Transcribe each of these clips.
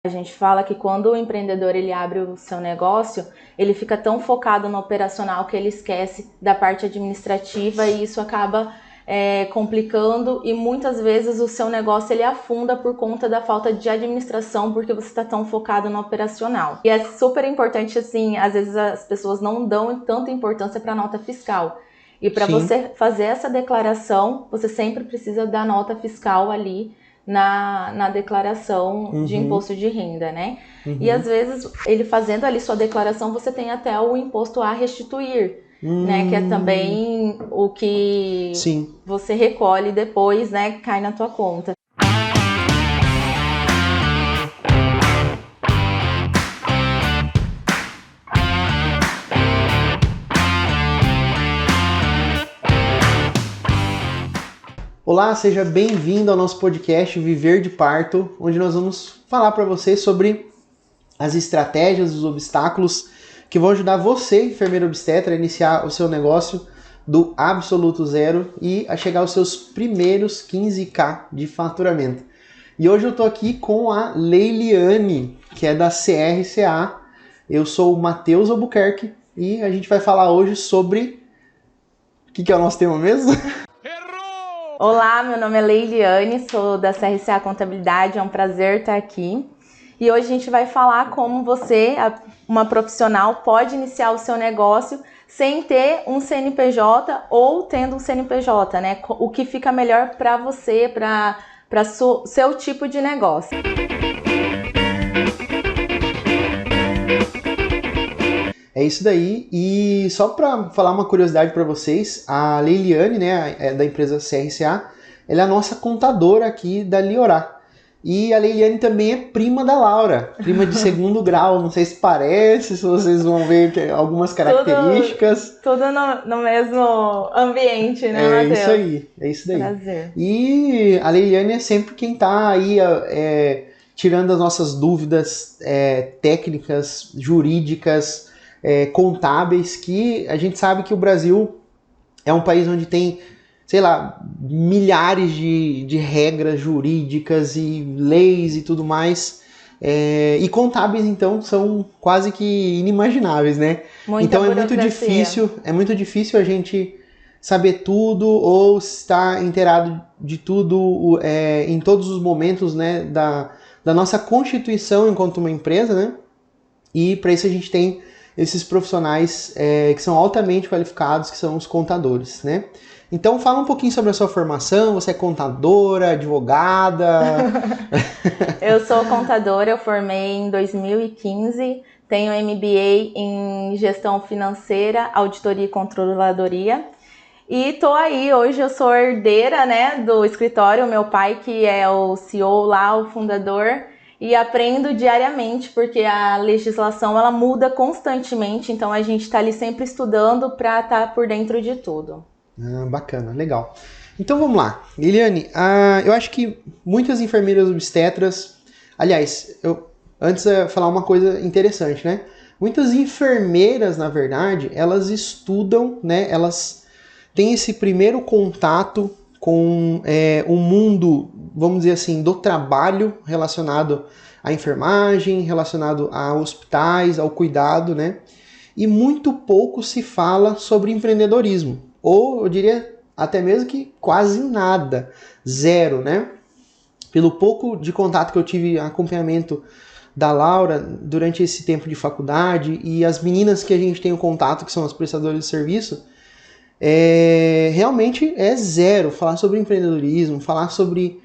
A gente fala que quando o empreendedor ele abre o seu negócio, ele fica tão focado no operacional que ele esquece da parte administrativa e isso acaba complicando e muitas vezes o seu negócio ele afunda por conta da falta de administração porque você está tão focado no operacional. E é super importante, assim, às vezes as pessoas não dão tanta importância para a nota fiscal. E para você fazer essa declaração, você sempre precisa da nota fiscal ali na declaração de imposto de renda, né? E às vezes, ele fazendo ali sua declaração, você tem até o imposto a restituir, né? Que é também o que você recolhe depois, né? Cai na tua conta. Olá, seja bem-vindo ao nosso podcast Viver de Parto, onde nós vamos falar para você sobre as estratégias, os obstáculos que vão ajudar você, enfermeiro obstetra, a iniciar o seu negócio do absoluto zero e a chegar aos seus primeiros 15K de faturamento. E hoje eu estou aqui com a Leiliane, que é da CRCA. Eu sou o Matheus Albuquerque e a gente vai falar hoje sobre... O que é o nosso tema mesmo? Olá, meu nome é Leiliane, sou da CRCA Contabilidade, é um prazer estar aqui. E hoje a gente vai falar como você, uma profissional, pode iniciar o seu negócio sem ter um CNPJ ou tendo um CNPJ, né? O que fica melhor para você, para seu tipo de negócio. É isso daí, e só para falar uma curiosidade para vocês, a Leiliane, né, da empresa CRCA, ela é a nossa contadora aqui da Liorá. E a Leiliane também é prima da Laura, prima de segundo grau, não sei se parece, se vocês vão ver algumas características. Tudo no mesmo ambiente, né, Matheus? É isso daí. Prazer. E a Leiliane é sempre quem tá aí tirando as nossas dúvidas técnicas, jurídicas, contábeis, que a gente sabe que o Brasil é um país onde tem, sei lá, milhares de regras jurídicas e leis e tudo mais. E contábeis, então, são quase que inimagináveis, né? Então é muito difícil a gente saber tudo ou estar inteirado de tudo em todos os momentos, né, da nossa constituição enquanto uma empresa, né? E para isso a gente tem esses profissionais que são altamente qualificados, que são os contadores, né? Então fala um pouquinho sobre a sua formação, você é contadora, advogada? Eu sou contadora, eu formei em 2015, tenho MBA em Gestão Financeira, Auditoria e Controladoria. E tô aí, hoje eu sou herdeira, né, do escritório, meu pai que é o CEO lá, o fundador, e aprendo diariamente, porque a legislação ela muda constantemente, então a gente está ali sempre estudando para estar por dentro de tudo. Bacana, legal. Então vamos lá. Liliane, eu acho que muitas enfermeiras obstetras... Aliás, antes eu falar uma coisa interessante, né? Muitas enfermeiras, na verdade, elas estudam, né? Elas têm esse primeiro contato com o mundo, vamos dizer assim, do trabalho relacionado à enfermagem, relacionado a hospitais, ao cuidado, né? E muito pouco se fala sobre empreendedorismo. Ou eu diria até mesmo que quase nada, zero, né? Pelo pouco de contato que eu tive, acompanhamento da Laura durante esse tempo de faculdade e as meninas que a gente tem o contato, que são as prestadoras de serviço, realmente é zero. Falar sobre empreendedorismo, falar sobre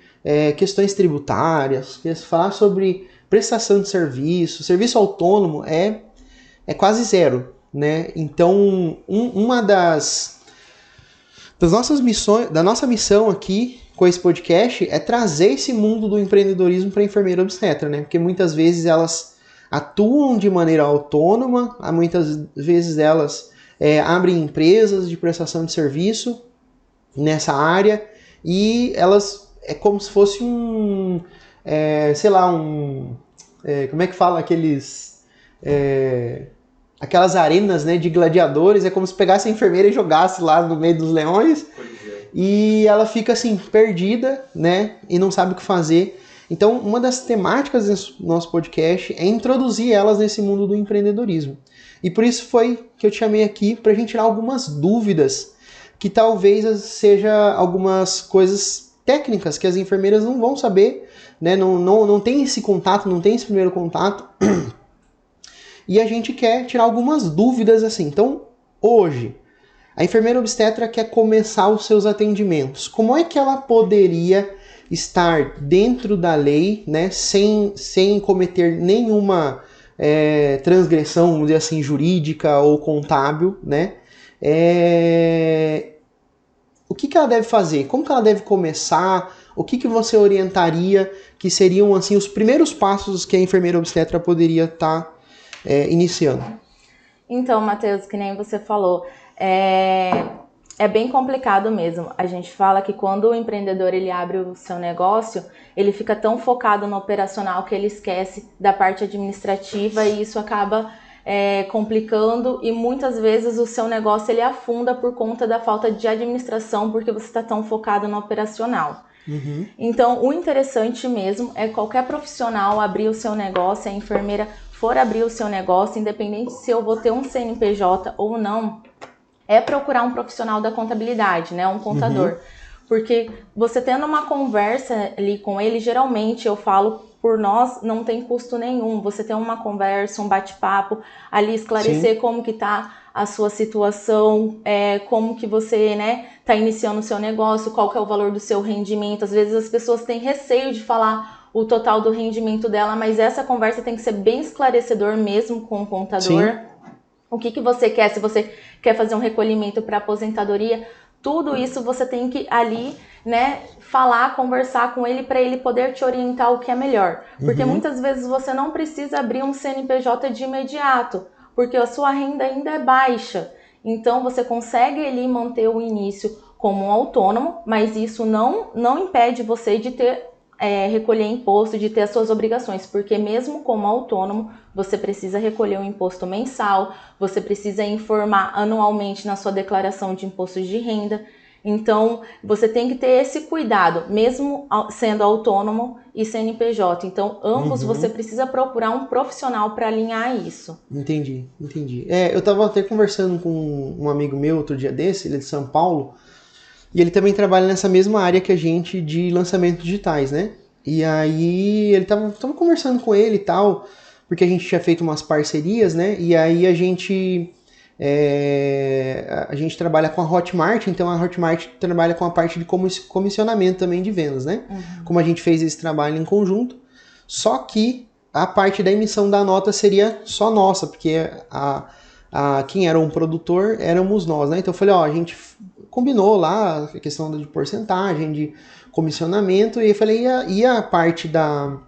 questões tributárias, falar sobre prestação de serviço, serviço autônomo é quase zero, né? Então, uma das nossas missões, da nossa missão aqui com esse podcast é trazer esse mundo do empreendedorismo para a enfermeira obstetra, né? Porque muitas vezes elas atuam de maneira autônoma, muitas vezes elas abrem empresas de prestação de serviço nessa área e elas é como se fosse como é que fala aquelas arenas, né, de gladiadores, é como se pegasse a enfermeira e jogasse lá no meio dos leões e ela fica assim, perdida, né, e não sabe o que fazer. Então, uma das temáticas desse nosso podcast é introduzir elas nesse mundo do empreendedorismo. E por isso foi que eu te chamei aqui para a gente tirar algumas dúvidas, que talvez seja algumas coisas técnicas que as enfermeiras não vão saber, né? Não tem esse contato, não tem esse primeiro contato. E a gente quer tirar algumas dúvidas assim. Então, hoje, a enfermeira obstetra quer começar os seus atendimentos. Como é que ela poderia estar dentro da lei, né, sem cometer nenhuma transgressão, vamos dizer assim, jurídica ou contábil, né? O que ela deve fazer? Como que ela deve começar? O que você orientaria que seriam assim os primeiros passos que a enfermeira obstetra poderia estar iniciando? Então, Matheus, que nem você falou, é bem complicado mesmo. A gente fala que quando o empreendedor ele abre o seu negócio, ele fica tão focado no operacional que ele esquece da parte administrativa e isso acaba complicando e muitas vezes o seu negócio ele afunda por conta da falta de administração porque você está tão focado no operacional. Uhum. Então, o interessante mesmo é qualquer profissional abrir o seu negócio, a enfermeira for abrir o seu negócio, independente se eu vou ter um CNPJ ou não, é procurar um profissional da contabilidade, né, um contador. Uhum. Porque você tendo uma conversa ali com ele, geralmente eu falo por nós, não tem custo nenhum. Você tem uma conversa, um bate-papo, ali esclarecer Sim. como que tá a sua situação, como que você, né, tá iniciando o seu negócio, qual que é o valor do seu rendimento. Às vezes as pessoas têm receio de falar o total do rendimento dela, mas essa conversa tem que ser bem esclarecedor mesmo com o contador. Sim. O que você quer, se você quer fazer um recolhimento para aposentadoria, tudo isso você tem que ali, né, falar, conversar com ele para ele poder te orientar o que é melhor. Porque muitas vezes você não precisa abrir um CNPJ de imediato, porque a sua renda ainda é baixa. Então você consegue ali manter o início como um autônomo, mas isso não impede você de ter recolher imposto, de ter as suas obrigações, porque mesmo como autônomo, você precisa recolher um imposto mensal, você precisa informar anualmente na sua declaração de imposto de renda. Então, você tem que ter esse cuidado, mesmo sendo autônomo e CNPJ. Então, ambos você precisa procurar um profissional para alinhar isso. Entendi. Eu estava até conversando com um amigo meu outro dia desse, ele é de São Paulo, e ele também trabalha nessa mesma área que a gente de lançamentos digitais, né? E aí ele tava conversando com ele e tal, porque a gente tinha feito umas parcerias, né? E aí a gente trabalha com a Hotmart, então a Hotmart trabalha com a parte de comissionamento também de vendas, né? Como a gente fez esse trabalho em conjunto, só que a parte da emissão da nota seria só nossa, porque quem era um produtor éramos nós, né? Então eu falei, a gente combinou lá a questão de porcentagem, de comissionamento, e eu falei, e a parte da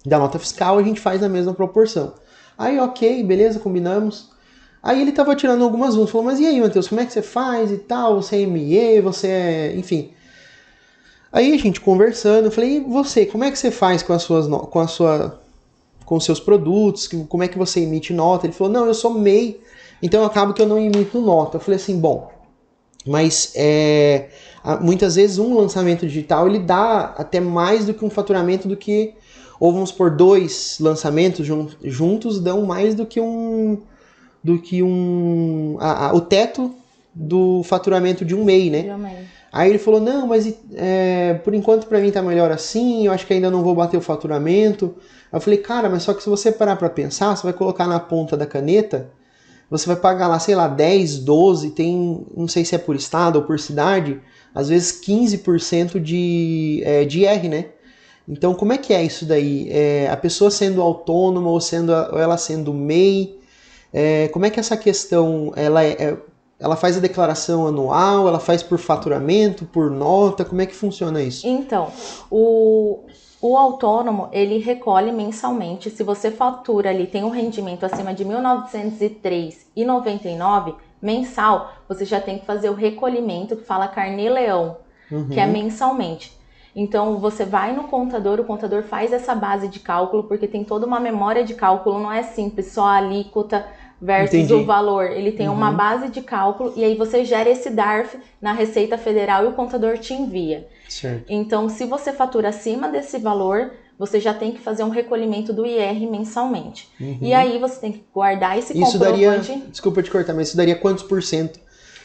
nota fiscal a gente faz na mesma proporção. Aí, ok, beleza, combinamos. Aí ele tava tirando algumas dúvidas, falou, mas e aí, Matheus, como é que você faz e tal? Você é ME, você é... enfim. Aí a gente conversando, eu falei, e você, como é que você faz com os seus produtos? Como é que você emite nota? Ele falou, não, eu sou MEI, então eu acabo que eu não emito nota. Eu falei assim, bom, mas muitas vezes um lançamento digital ele dá até mais do que um faturamento ou vamos por 2 lançamentos juntos dão mais do que o teto do faturamento de um MEI, né? Aí ele falou, não, mas por enquanto pra mim tá melhor assim, eu acho que ainda não vou bater o faturamento. Aí eu falei, cara, mas só que se você parar pra pensar, você vai colocar na ponta da caneta, você vai pagar lá, sei lá, 10, 12, não sei se é por estado ou por cidade, às vezes 15% de IR, né? Então, como é que é isso daí? A pessoa sendo autônoma ou ela sendo MEI, como é que essa questão, ela faz a declaração anual, ela faz por faturamento, por nota, como é que funciona isso? Então, o autônomo, ele recolhe mensalmente. Se você fatura ali, tem um rendimento acima de R$ 1.903,99 mensal, você já tem que fazer o recolhimento, que fala carnê-leão, que é mensalmente. Então, você vai no contador, o contador faz essa base de cálculo, porque tem toda uma memória de cálculo, não é simples, só a alíquota versus Entendi. o valor. Ele tem uma base de cálculo e aí você gera esse DARF na Receita Federal e o contador te envia. Certo. Então, se você fatura acima desse valor, você já tem que fazer um recolhimento do IR mensalmente. E aí você tem que guardar esse Isso comprovante. daria, desculpa te cortar, mas isso daria quantos por cento,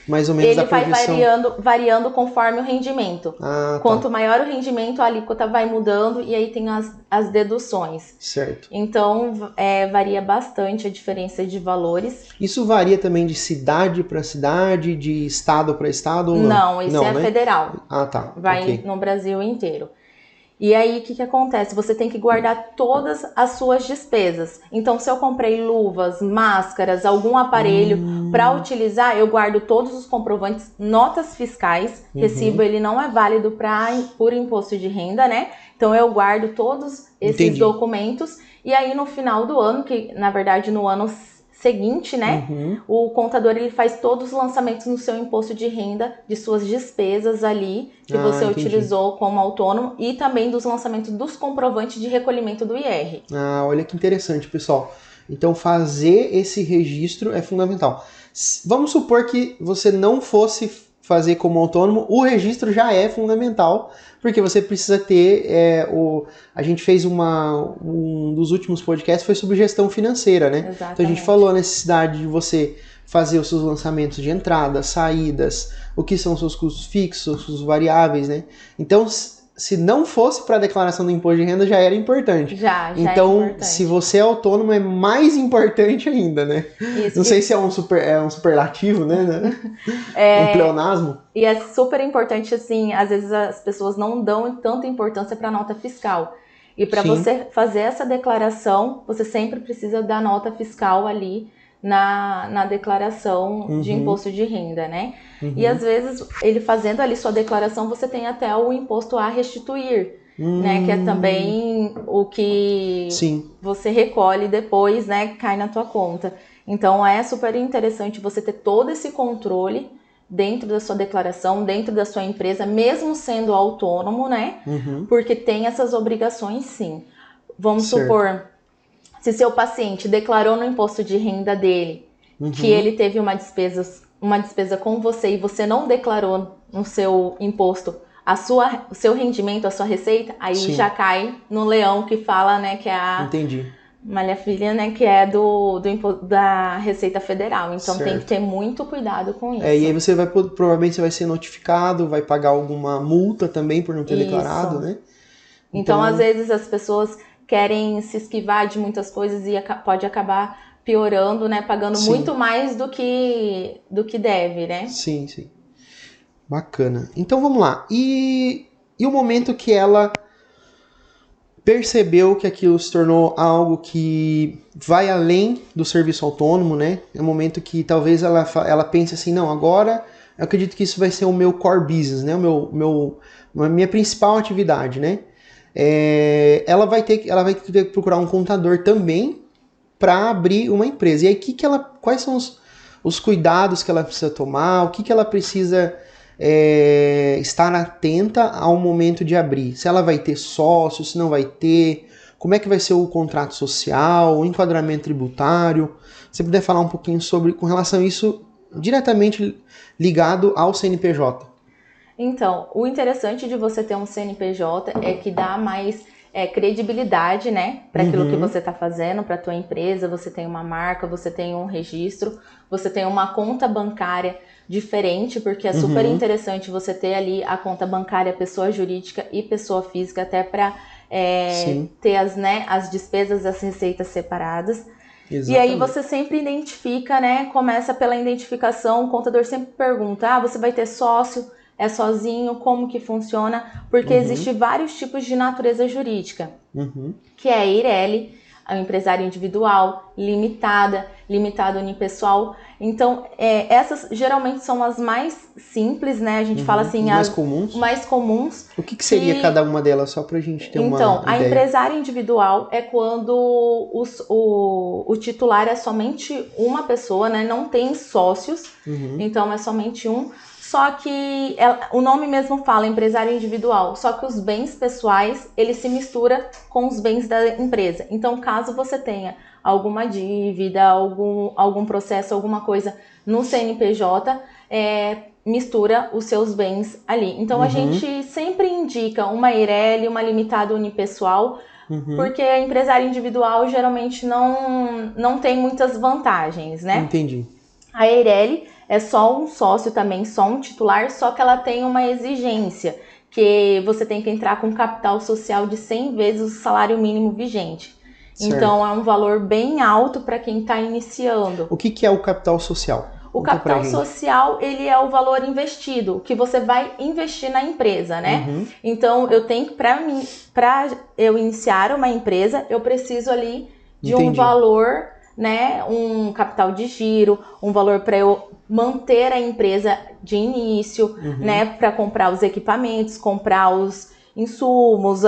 mais ou menos, Ele da vai projeção? variando conforme o rendimento. Ah, Quanto maior o rendimento, a alíquota vai mudando e aí tem as deduções. certo. Então, varia bastante a diferença de valores. Isso varia também de cidade para cidade, de estado para estado ou não? Não, isso é né? federal. Ah, tá. Vai Ok. no Brasil inteiro. E aí, o que acontece? Você tem que guardar todas as suas despesas. Então, se eu comprei luvas, máscaras, algum aparelho para utilizar, eu guardo todos os comprovantes, notas fiscais. Recibo, ele não é válido por imposto de renda, né? Então, eu guardo todos esses documentos. E aí, no final do ano, que na verdade no ano seguinte, né? O contador ele faz todos os lançamentos no seu imposto de renda, de suas despesas ali, que você utilizou como autônomo, e também dos lançamentos dos comprovantes de recolhimento do IR. Ah, olha que interessante, pessoal. Então, fazer esse registro é fundamental. Vamos supor que você não fosse fazer como autônomo, o registro já é fundamental, porque você precisa ter a gente fez um dos últimos podcasts foi sobre gestão financeira, né? Exatamente. Então a gente falou a necessidade de você fazer os seus lançamentos de entradas, saídas, o que são os seus custos fixos, os custos variáveis, né? Então, se não fosse para a declaração do imposto de renda, já era importante. Já então, é importante. se você é autônomo, é mais importante ainda, né? Isso. Não sei se é um superlativo, né? Um pleonasmo. E é super importante, assim, às vezes as pessoas não dão tanta importância para a nota fiscal. E para você fazer essa declaração, você sempre precisa da nota fiscal ali na declaração de imposto de renda, né? E às vezes, ele fazendo ali sua declaração, você tem até o imposto a restituir, né? Que é também o que você recolhe depois, né? Cai na tua conta. Então, é super interessante você ter todo esse controle dentro da sua declaração, dentro da sua empresa, mesmo sendo autônomo, né? Porque tem essas obrigações, sim. Vamos supor, se seu paciente declarou no imposto de renda dele que ele teve uma despesa com você e você não declarou no seu imposto o seu rendimento, a sua receita, aí já cai no leão que fala, né, que é a Malha Filha, né, que é da Receita Federal. Então tem que ter muito cuidado com isso. E aí você provavelmente você vai ser notificado, vai pagar alguma multa também por não ter declarado, né? Então, às vezes as pessoas querem se esquivar de muitas coisas e pode acabar piorando, né? Pagando muito mais do que deve, né? Sim. Bacana. Então vamos lá. E o momento que ela percebeu que aquilo se tornou algo que vai além do serviço autônomo, né? É um momento que talvez ela pense assim, não, agora eu acredito que isso vai ser o meu core business, né? A minha principal atividade, né? Ela vai ter que procurar um contador também para abrir uma empresa. E aí, quais são os cuidados que ela precisa tomar? O que ela precisa estar atenta ao momento de abrir? Se ela vai ter sócio, se não vai ter, como é que vai ser o contrato social, o enquadramento tributário? Se você puder falar um pouquinho com relação a isso diretamente ligado ao CNPJ. Então, o interessante de você ter um CNPJ é que dá mais credibilidade, né, para aquilo que você está fazendo, para a tua empresa. Você tem uma marca, você tem um registro, você tem uma conta bancária diferente, porque é super interessante você ter ali a conta bancária pessoa jurídica e pessoa física, até para ter as despesas, as receitas separadas. Exatamente. E aí você sempre identifica, né, começa pela identificação, o contador sempre pergunta, você vai ter sócio? É sozinho? Como que funciona? Porque existe vários tipos de natureza jurídica, que é a EIRELI, a empresário individual, limitada unipessoal. Então, essas geralmente são as mais simples, né? A gente fala assim, as mais comuns. O que seria cada uma delas, só pra gente ter uma ideia? Então, a empresário individual é quando o titular é somente uma pessoa, né? Não tem sócios, então é somente um. Só que o nome mesmo fala empresário individual, só que os bens pessoais, ele se mistura com os bens da empresa. Então, caso você tenha alguma dívida, algum processo, alguma coisa no CNPJ, mistura os seus bens ali. Então, a gente sempre indica uma Eireli, uma limitada unipessoal, porque a empresária individual geralmente não tem muitas vantagens, né? Entendi. A Eireli é só um sócio também, só um titular, só que ela tem uma exigência, que você tem que entrar com capital social de 100 vezes o salário mínimo vigente. Certo. Então, é um valor bem alto para quem está iniciando. O que é o capital social? O capital social, ele é o valor investido, que você vai investir na empresa, né? Então, eu tenho que, para eu iniciar uma empresa, eu preciso ali de um valor, né? Um capital de giro, um valor para eu manter a empresa de início, né? Para comprar os equipamentos, comprar os insumos,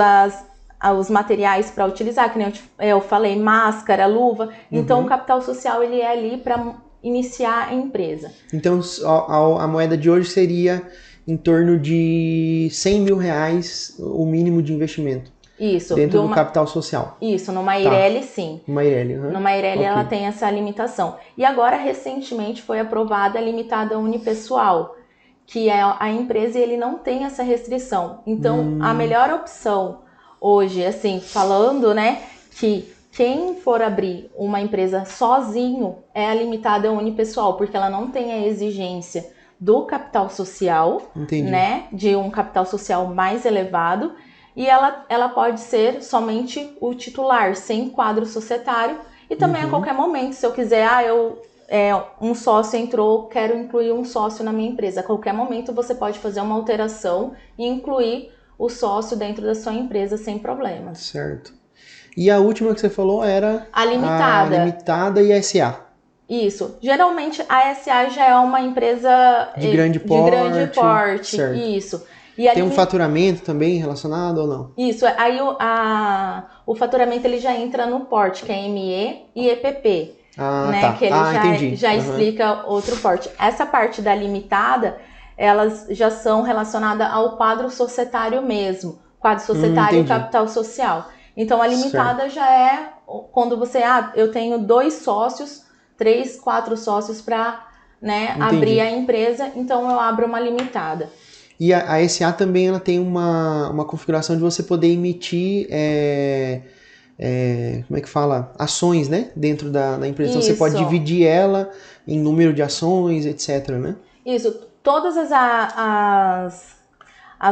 os materiais para utilizar, que nem eu falei, máscara, luva. Então, o capital social, ele é ali para iniciar a empresa. Então, a moeda de hoje seria em torno de 100 mil reais o mínimo de investimento. Isso. Dentro do capital social. Isso, numa Eireli, sim. Numa Eireli, Numa Eireli, ela tem essa limitação. E agora, recentemente, foi aprovada a limitada unipessoal, que é a empresa e ele não tem essa restrição. Então, a melhor opção hoje, assim, falando, né, que quem for abrir uma empresa sozinho é a limitada unipessoal, porque ela não tem a exigência do capital social, né, de um capital social mais elevado, e ela pode ser somente o titular, sem quadro societário, e também a qualquer momento, se eu quiser, um sócio entrou, quero incluir um sócio na minha empresa, a qualquer momento você pode fazer uma alteração e incluir o sócio dentro da sua empresa sem problemas. Certo. E a última que você falou era a limitada. A limitada e a SA. Isso. Geralmente a SA já é uma empresa de grande porte. Certo. Isso. E tem um faturamento também relacionado ou não? Isso. Aí o faturamento ele já entra no porte, que é ME e EPP. Né? Tá. Que ele já explica outro porte. Essa parte da limitada, elas já são relacionadas ao quadro societário mesmo. Quadro societário e capital social. Então, a limitada já é quando você... eu tenho 2 sócios, 3, 4 sócios para, né, abrir a empresa, então eu abro uma limitada. E a SA também ela tem uma configuração de você poder emitir... como é que fala? Ações, né? Dentro da empresa. Então, você pode dividir ela em número de ações, etc, né? Isso. Todas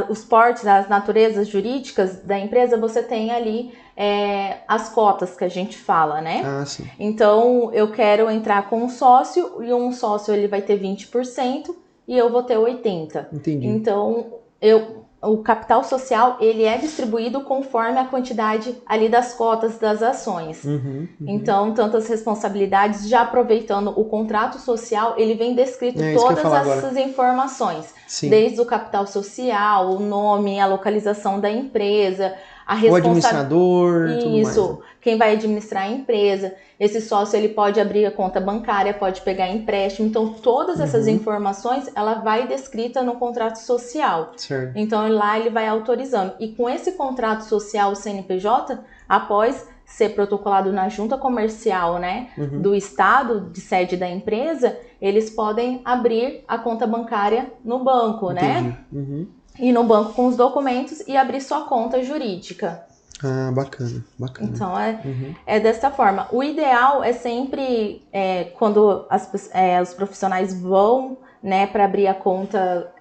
os portes, as naturezas jurídicas da empresa, você tem ali as cotas que a gente fala, né? Sim. Então, eu quero entrar com um sócio, e um sócio ele vai ter 20% e eu vou ter 80%. Entendi. Então, o capital social, ele é distribuído conforme a quantidade ali das cotas das ações. Então, tantas responsabilidades, já aproveitando o contrato social, ele vem descrito todas essas informações. Sim. Desde o capital social, o nome, a localização da empresa, o administrador, tudo mais, né? Quem vai administrar a empresa. Esse sócio ele pode abrir a conta bancária, pode pegar empréstimo. Então, todas essas informações, ela vai descrita no contrato social. Certo. Então, lá ele vai autorizando. E com esse contrato social, o CNPJ, após ser protocolado na junta comercial, né, do estado, de sede da empresa, eles podem abrir a conta bancária no banco, né? Ir no banco com os documentos e abrir sua conta jurídica. Bacana. Então, é dessa forma. O ideal é sempre, quando os profissionais vão, né, para abrir a conta...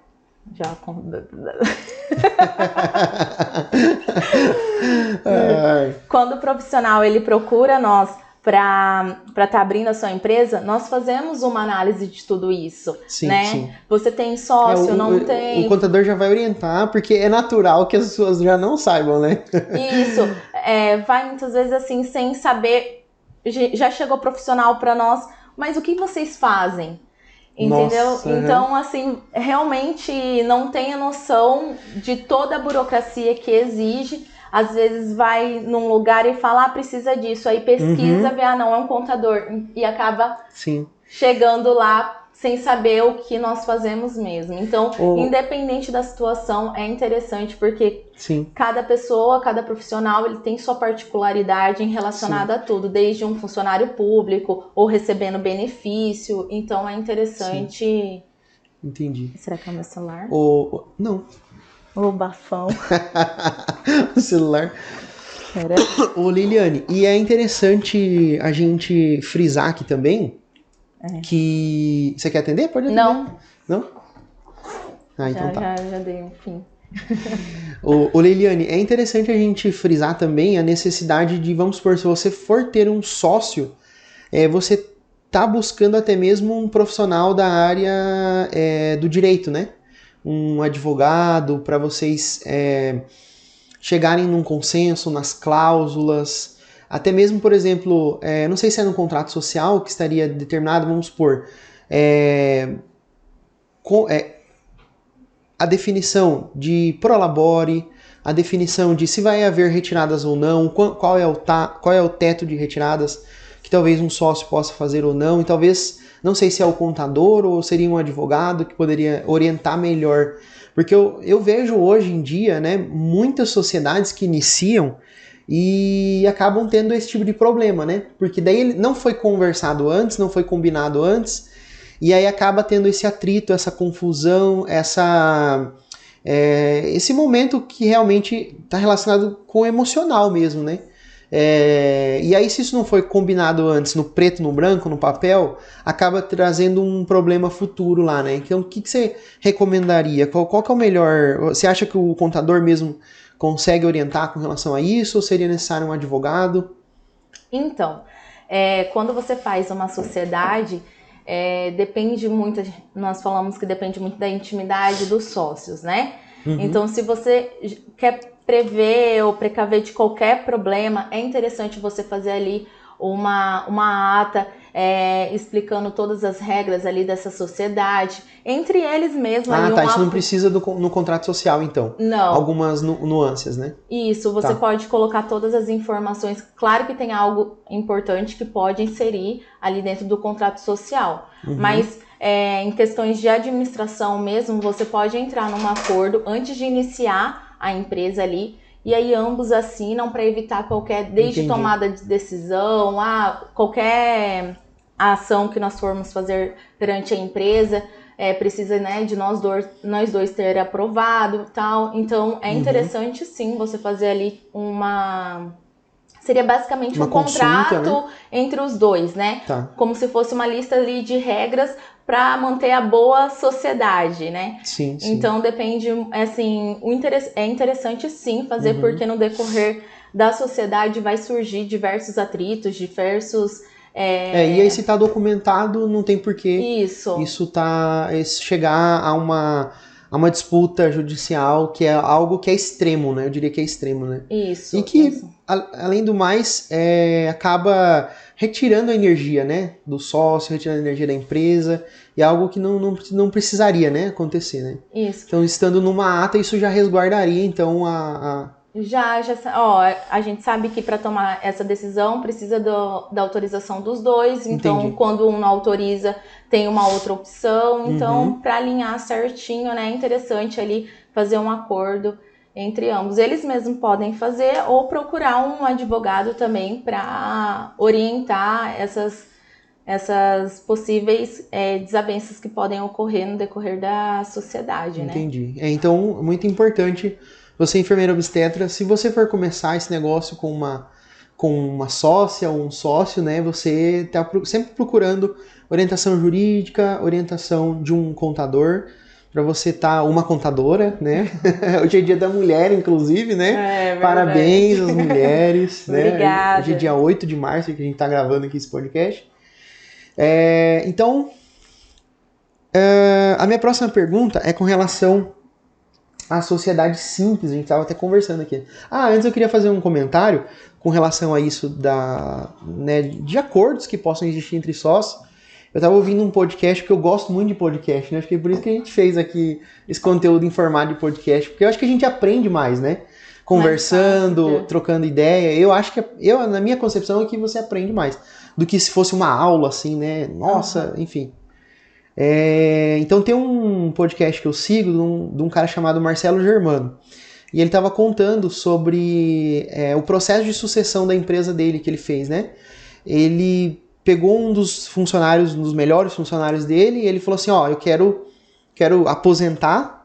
Quando o profissional ele procura nós para estar abrindo a sua empresa, nós fazemos uma análise de tudo isso, né? Sim. Você tem sócio, não tem... O contador já vai orientar, porque é natural que as pessoas já não saibam, né? Isso. Vai muitas vezes assim, sem saber... Já chegou profissional para nós, mas o que vocês fazem? Entendeu? Nossa, então, assim, realmente não tem a noção de toda a burocracia que exige. Às vezes vai num lugar e fala, precisa disso. Aí pesquisa, vê, não, é um contador. E acaba chegando lá sem saber o que nós fazemos mesmo. Então, independente da situação, é interessante porque Sim. cada pessoa, cada profissional, ele tem sua particularidade em relacionada a tudo, desde um funcionário público ou recebendo benefício. Então, é interessante. Sim. Entendi. Será que é o meu celular? Não. O bafão. O celular. Ô, Liliane, e é interessante a gente frisar aqui também que... Você quer atender? Pode atender. Não? Ah, então já dei um fim. Ô, Liliane, é interessante a gente frisar também a necessidade de, vamos supor, se você for ter um sócio, você tá buscando até mesmo um profissional da área do direito, né? Um advogado, para vocês chegarem num consenso nas cláusulas, até mesmo, por exemplo, não sei se é no contrato social que estaria determinado, vamos supor, a definição de prolabore, a definição de se vai haver retiradas ou não, qual é o teto de retiradas que talvez um sócio possa fazer ou não, e talvez, não sei se é o contador ou seria um advogado que poderia orientar melhor. Porque eu vejo hoje em dia, né, muitas sociedades que iniciam e acabam tendo esse tipo de problema, né? Porque daí não foi conversado antes, não foi combinado antes, e aí acaba tendo esse atrito, essa confusão, esse momento que realmente está relacionado com o emocional mesmo, né? E aí, se isso não foi combinado antes, no preto, no branco, no papel, acaba trazendo um problema futuro lá, né? Então, o que você recomendaria? Qual que é o melhor? Você acha que o contador mesmo consegue orientar com relação a isso, ou seria necessário um advogado? Então, quando você faz uma sociedade, depende muito, nós falamos que depende muito da intimidade dos sócios, né? Uhum. Então, se você quer prever ou precaver de qualquer problema, é interessante você fazer ali uma ata explicando todas as regras ali dessa sociedade, entre eles mesmo. Ah, tá, isso não precisa no contrato social, então. Não. Algumas nuances, né? Isso, você pode colocar todas as informações. Claro que tem algo importante que pode inserir ali dentro do contrato social, mas em questões de administração mesmo, você pode entrar num acordo antes de iniciar a empresa ali, e aí ambos assinam para evitar desde tomada de decisão, qualquer ação que nós formos fazer perante a empresa, precisa, né, de nós dois ter aprovado e tal. Então é interessante sim você fazer ali seria basicamente um contrato, né, entre os dois, né? Tá. Como se fosse uma lista ali de regras para manter a boa sociedade, né? Sim. Então depende, assim, é interessante sim fazer, porque no decorrer da sociedade vai surgir diversos atritos, diversos... E aí se tá documentado, não tem porquê isso chegar a uma disputa judicial, que é algo que é extremo, né? Eu diria que é extremo, né? Isso. E que, além do mais, acaba retirando a energia, né? Do sócio, retirando a energia da empresa, e algo que não precisaria, né, acontecer, né? Isso. Então, estando numa ata, isso já resguardaria, então, a gente sabe que para tomar essa decisão precisa da autorização dos dois, então Entendi. Quando um não autoriza, tem uma outra opção, então para alinhar certinho, né, é interessante ali fazer um acordo entre ambos. Eles mesmos podem fazer ou procurar um advogado também para orientar essas possíveis desavenças que podem ocorrer no decorrer da sociedade, né? Entendi. Então, muito importante, você enfermeira obstetra, se você for começar esse negócio com uma sócia ou um sócio, né, você tá sempre procurando orientação jurídica, orientação de um contador, para você uma contadora, né? Hoje é dia da mulher, inclusive, né? Parabéns às mulheres, né? Obrigada. Hoje é dia 8 de março que a gente tá gravando aqui esse podcast. Então, a minha próxima pergunta é com relação à sociedade simples. A gente estava até conversando aqui. Antes eu queria fazer um comentário com relação a isso de acordos que possam existir entre sócios. Eu estava ouvindo um podcast, porque eu gosto muito de podcast, né? Acho que é por isso que a gente fez aqui esse conteúdo em formato de podcast, porque eu acho que a gente aprende mais, né? Conversando, trocando ideia. Eu acho que, na minha concepção, é que você aprende mais do que se fosse uma aula, assim, né? Nossa, enfim. Então tem um podcast que eu sigo de um cara chamado Marcelo Germano. E ele estava contando sobre o processo de sucessão da empresa dele que ele fez, né? Ele pegou um dos funcionários, um dos melhores funcionários dele, e ele falou assim, ó, eu quero aposentar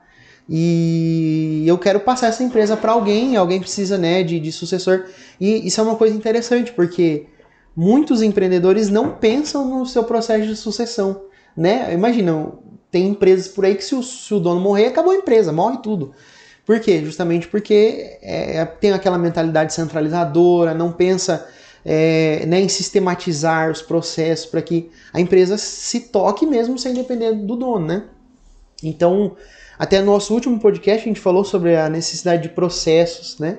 e eu quero passar essa empresa para alguém precisa, né, de sucessor. E isso é uma coisa interessante, porque muitos empreendedores não pensam no seu processo de sucessão, né? Imagina, tem empresas por aí que se o dono morrer, acabou a empresa, morre tudo. Por quê? Justamente porque tem aquela mentalidade centralizadora, não pensa né, em sistematizar os processos para que a empresa se toque mesmo sem depender do dono, né? Então, até no nosso último podcast a gente falou sobre a necessidade de processos, né?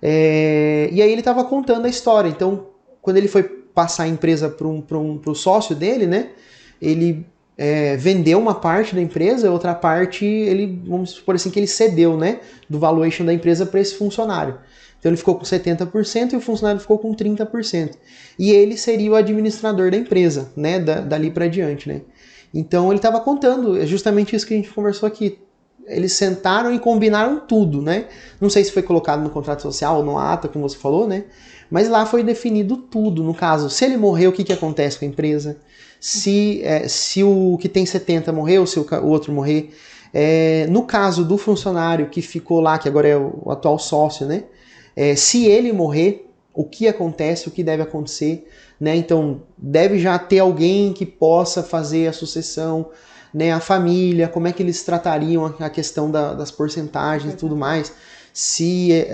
E aí ele estava contando a história. Então, quando ele foi passar a empresa para o sócio dele, né? Ele vendeu uma parte da empresa, outra parte ele, vamos supor assim, que ele cedeu, né? Do valuation da empresa para esse funcionário. Então ele ficou com 70% e o funcionário ficou com 30%. E ele seria o administrador da empresa, né? Dali para diante, né? Então ele estava contando, é justamente isso que a gente conversou aqui. Eles sentaram e combinaram tudo, né? Não sei se foi colocado no contrato social ou no ata, como você falou, né? Mas lá foi definido tudo. No caso, se ele morrer, o que acontece com a empresa? Se o que tem 70 morrer ou se o outro morrer. No caso do funcionário que ficou lá, que agora é o atual sócio, né? Se ele morrer, o que acontece, o que deve acontecer, né? Então, deve já ter alguém que possa fazer a sucessão, né? A família, como é que eles tratariam a questão das porcentagens e tudo mais. Se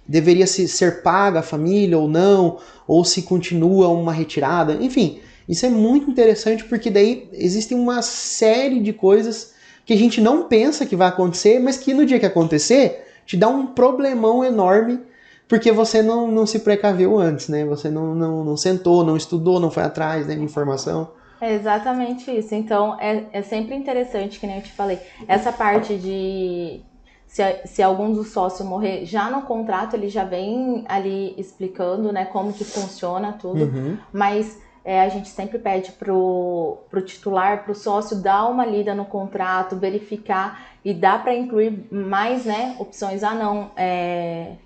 deveria ser paga a família ou não, ou se continua uma retirada, enfim. Isso é muito interessante porque daí existem uma série de coisas que a gente não pensa que vai acontecer, mas que no dia que acontecer, te dá um problemão enorme porque você não se precaveu antes, né? Você não sentou, não estudou, não foi atrás, né, de informação. É exatamente isso. Então, é sempre interessante, que nem eu te falei, essa parte de se algum dos sócios morrer, já no contrato ele já vem ali explicando, né, como que funciona tudo, mas a gente sempre pede pro titular, pro sócio, dar uma lida no contrato, verificar, e dá para incluir mais, né, opções.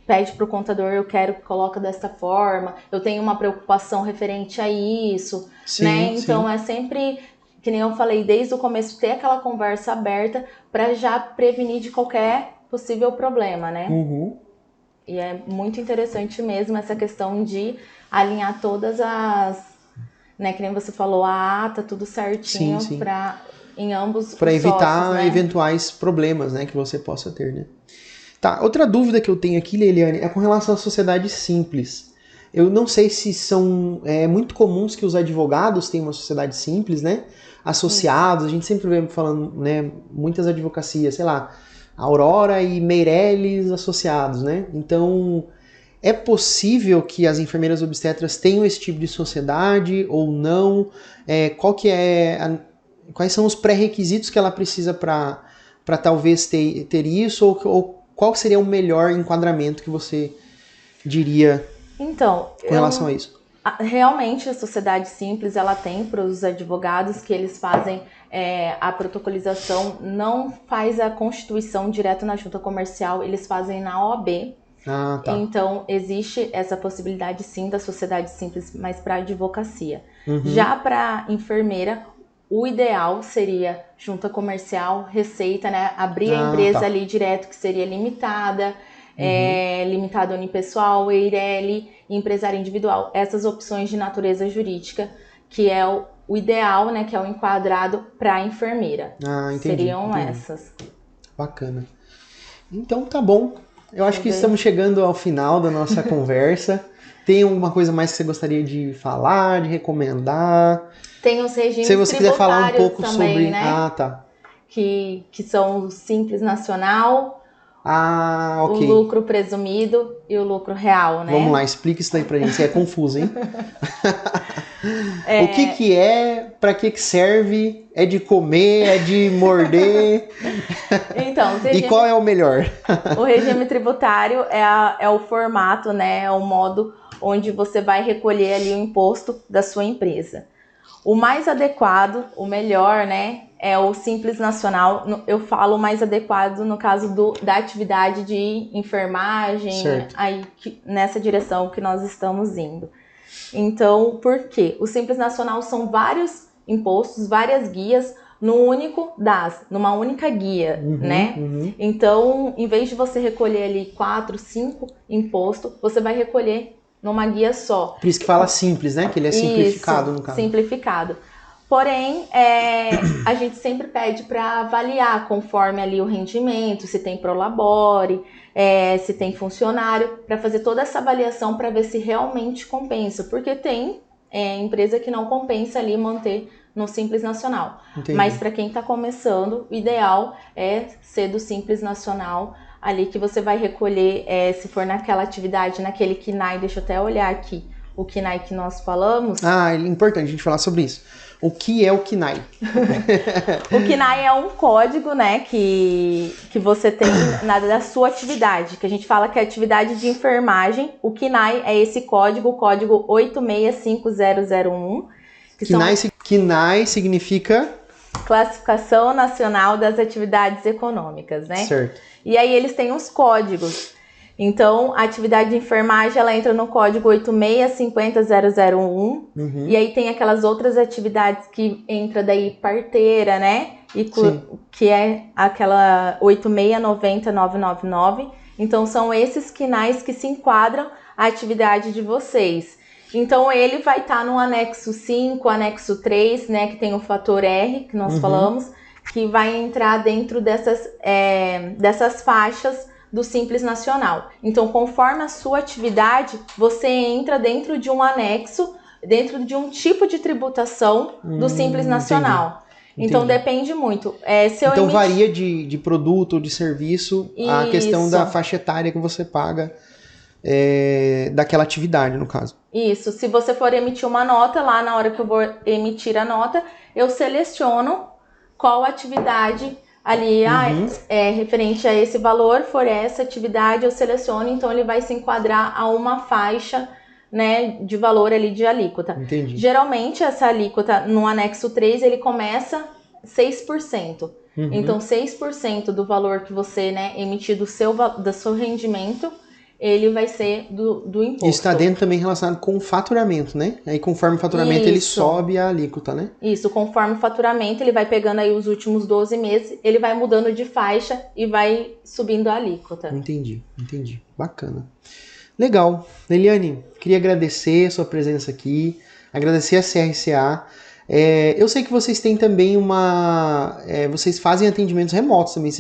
Pede pro contador, eu quero que coloque desta forma, eu tenho uma preocupação referente a isso, sim, né? Então sim. É sempre, que nem eu falei, desde o começo, ter aquela conversa aberta para já prevenir de qualquer possível problema, né? E é muito interessante mesmo essa questão de alinhar todas as, né, que nem você falou, a ata, tudo certinho para em ambos para evitar sócios, né? Eventuais problemas, né, que você possa ter, né? Tá, outra dúvida que eu tenho aqui, Leiliane, é com relação à sociedade simples. Eu não sei se são muito comuns que os advogados tenham uma sociedade simples, né? Associados, a gente sempre vem falando, né, muitas advocacias, sei lá, Aurora e Meirelles associados, né? Então, é possível que as enfermeiras obstetras tenham esse tipo de sociedade ou não? Quais são os pré-requisitos que ela precisa para talvez ter isso? Ou qual seria o melhor enquadramento que você diria com relação a isso? Realmente, a sociedade simples, ela tem para os advogados que eles fazem a protocolização, não faz a constituição direto na junta comercial, eles fazem na OAB. Tá. Então, existe essa possibilidade sim da sociedade simples, mas para advocacia. Já para enfermeira, o ideal seria junta comercial, receita, né? Abrir a empresa ali direto, que seria limitada, limitada unipessoal, EIRELI, empresário individual. Essas opções de natureza jurídica, que é o ideal, né? Que é o enquadrado para a enfermeira. Seriam essas. Bacana. Então, tá bom. Eu acho que estamos chegando ao final da nossa conversa. Tem alguma coisa mais que você gostaria de falar, de recomendar? Tem os regimes se você quiser falar um pouco também, sobre, né? Que são o Simples Nacional, ok. O lucro presumido e o lucro real, né? Vamos lá, explica isso daí pra gente, é confuso, hein? O que é, pra que serve, é de comer, é de morder? Então, e qual é o melhor? O regime tributário é o formato, né? É o modo onde você vai recolher ali o imposto da sua empresa. O mais adequado, o melhor, né, é o Simples Nacional. Eu falo mais adequado no caso da atividade de enfermagem, Certo. aí nessa direção que nós estamos indo. Então, por quê? O Simples Nacional são vários impostos, várias guias numa única guia, né? Então, em vez de você recolher ali 4, 5 impostos, você vai recolher numa guia só. Por isso que fala simples, né? Que ele é simplificado no caso. Simplificado. Porém, a gente sempre pede para avaliar conforme ali o rendimento, se tem prolabore, se tem funcionário, para fazer toda essa avaliação para ver se realmente compensa. Porque tem empresa que não compensa ali manter no Simples Nacional. Entendi. Mas para quem está começando, o ideal é ser do Simples Nacional, ali que você vai recolher, se for naquela atividade, naquele KNAI, deixa eu até olhar aqui, o KNAI que nós falamos. Ah, é importante a gente falar sobre isso. O que é o KNAI? O KNAI é um código, né, que você tem da sua atividade, que a gente fala que é atividade de enfermagem. O KNAI é esse código, o código 865001. KNAI significa? Classificação Nacional das Atividades Econômicas, né? Certo. E aí eles têm os códigos. Então, a atividade de enfermagem, ela entra no código 865001. E aí tem aquelas outras atividades que entra daí parteira, né? Que é aquela 8690999. Então, são esses KNAIs que se enquadram à atividade de vocês. Então, ele vai estar no anexo 5, anexo 3, né? Que tem o fator R, que nós falamos, que vai entrar dentro dessas faixas do Simples Nacional. Então, conforme a sua atividade, você entra dentro de um anexo, dentro de um tipo de tributação do Simples Nacional. Entendi. Então, depende muito. Então, varia de produto ou de serviço a questão da faixa etária que você paga daquela atividade, no caso. Isso. Se você for emitir uma nota, lá na hora que eu vou emitir a nota, eu seleciono qual atividade ali, referente a esse valor, for essa atividade, eu seleciono, então ele vai se enquadrar a uma faixa, né, de valor ali de alíquota. Entendi. Geralmente, essa alíquota no anexo 3, ele começa 6%. Então, 6% do valor que você, né, emitir do seu rendimento, ele vai ser do imposto. Isso está dentro também relacionado com o faturamento, né? Aí conforme o faturamento ele sobe a alíquota, né? Isso, conforme o faturamento, ele vai pegando aí os últimos 12 meses, ele vai mudando de faixa e vai subindo a alíquota. Entendi. Bacana. Legal. Eliane, queria agradecer a sua presença aqui, agradecer a CRCA. Eu sei que vocês têm também vocês fazem atendimentos remotos também.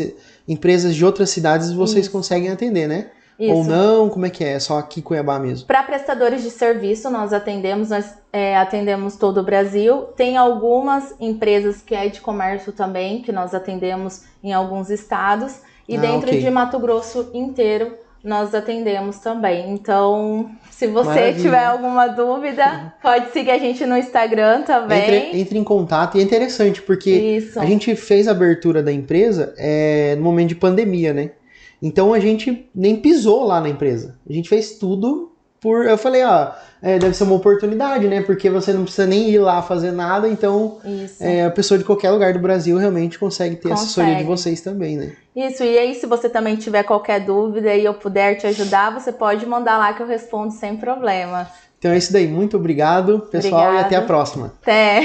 Empresas de outras cidades vocês conseguem atender, né? Isso. Ou não? Como é que é? É só aqui em Cuiabá mesmo? Para prestadores de serviço, nós atendemos todo o Brasil. Tem algumas empresas que é de comércio também, que nós atendemos em alguns estados. E dentro de Mato Grosso inteiro, nós atendemos também. Então, se você tiver alguma dúvida, pode seguir a gente no Instagram também. Entre em contato. E é interessante, porque a gente fez a abertura da empresa no momento de pandemia, né? Então a gente nem pisou lá na empresa. A gente fez tudo eu falei, deve ser uma oportunidade, né? Porque você não precisa nem ir lá fazer nada, então a pessoa de qualquer lugar do Brasil realmente consegue ter assessoria de vocês também, né? Isso, e aí se você também tiver qualquer dúvida e eu puder te ajudar, você pode mandar lá que eu respondo sem problema. Então é isso daí, muito obrigado, pessoal, e até a próxima. Até!